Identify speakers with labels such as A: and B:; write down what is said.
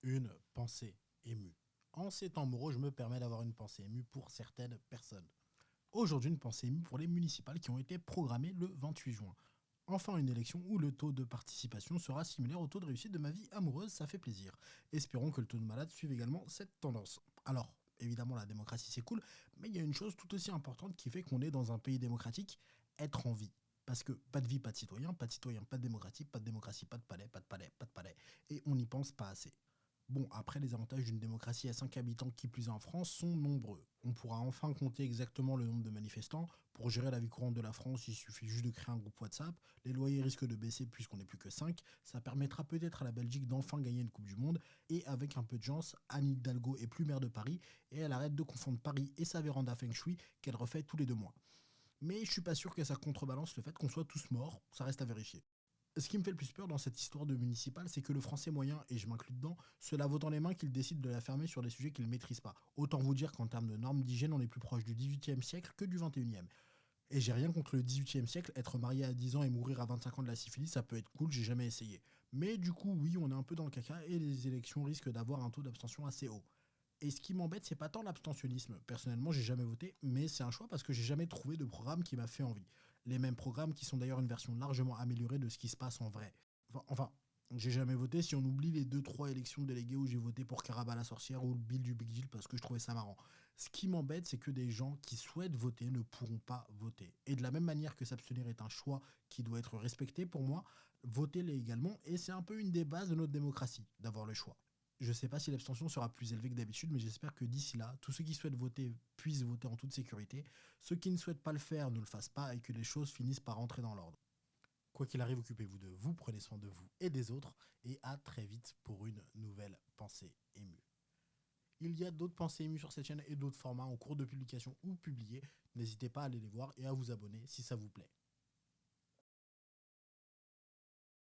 A: Une pensée émue. En ces temps moraux, je me permets d'avoir une pensée émue pour certaines personnes. Aujourd'hui, une pensée émue pour les municipales qui ont été programmées le 28 juin. Enfin, une élection où le taux de participation sera similaire au taux de réussite de ma vie amoureuse, ça fait plaisir. Espérons que le taux de malade suive également cette tendance. Alors, évidemment, la démocratie c'est cool, mais il y a une chose tout aussi importante qui fait qu'on est dans un pays démocratique, être en vie. Parce que pas de vie, pas de citoyen, pas de citoyen, pas de démocratie, pas de démocratie, pas de palais, pas de palais, pas de palais. Et on n'y pense pas assez. Bon, après, les avantages d'une démocratie à 5 habitants qui plus est en France sont nombreux. On pourra enfin compter exactement le nombre de manifestants. Pour gérer la vie courante de la France, il suffit juste de créer un groupe WhatsApp. Les loyers risquent de baisser puisqu'on n'est plus que 5. Ça permettra peut-être à la Belgique d'enfin gagner une Coupe du Monde. Et avec un peu de chance, Anne Hidalgo est plus maire de Paris et elle arrête de confondre Paris et sa véranda Feng Shui qu'elle refait tous les 2 mois. Mais je suis pas sûr que ça contrebalance le fait qu'on soit tous morts, ça reste à vérifier. Ce qui me fait le plus peur dans cette histoire de municipal, c'est que le français moyen, et je m'inclus dedans, se lave autant les mains qu'il décide de la fermer sur des sujets qu'il ne maîtrise pas. Autant vous dire qu'en termes de normes d'hygiène, on est plus proche du 18e siècle que du 21e. Et j'ai rien contre le 18e siècle, être marié à 10 ans et mourir à 25 ans de la syphilis, ça peut être cool, j'ai jamais essayé. Mais du coup, oui, on est un peu dans le caca et les élections risquent d'avoir un taux d'abstention assez haut. Et ce qui m'embête, c'est pas tant l'abstentionnisme. Personnellement, j'ai jamais voté, mais c'est un choix parce que j'ai jamais trouvé de programme qui m'a fait envie. Les mêmes programmes qui sont d'ailleurs une version largement améliorée de ce qui se passe en vrai. Enfin, j'ai jamais voté si on oublie les deux trois élections de délégués où j'ai voté pour Caraba la sorcière ou le Bill du Big Deal parce que je trouvais ça marrant. Ce qui m'embête, c'est que des gens qui souhaitent voter ne pourront pas voter. Et de la même manière que s'abstenir est un choix qui doit être respecté pour moi, voter l'est également. Et c'est un peu une des bases de notre démocratie, d'avoir le choix. Je ne sais pas si l'abstention sera plus élevée que d'habitude, mais j'espère que d'ici là, tous ceux qui souhaitent voter puissent voter en toute sécurité. Ceux qui ne souhaitent pas le faire ne le fassent pas et que les choses finissent par rentrer dans l'ordre. Quoi qu'il arrive, occupez-vous de vous, prenez soin de vous et des autres, et à très vite pour une nouvelle pensée émue. Il y a d'autres pensées émues sur cette chaîne et d'autres formats en cours de publication ou publiés. N'hésitez pas à aller les voir et à vous abonner si ça vous plaît.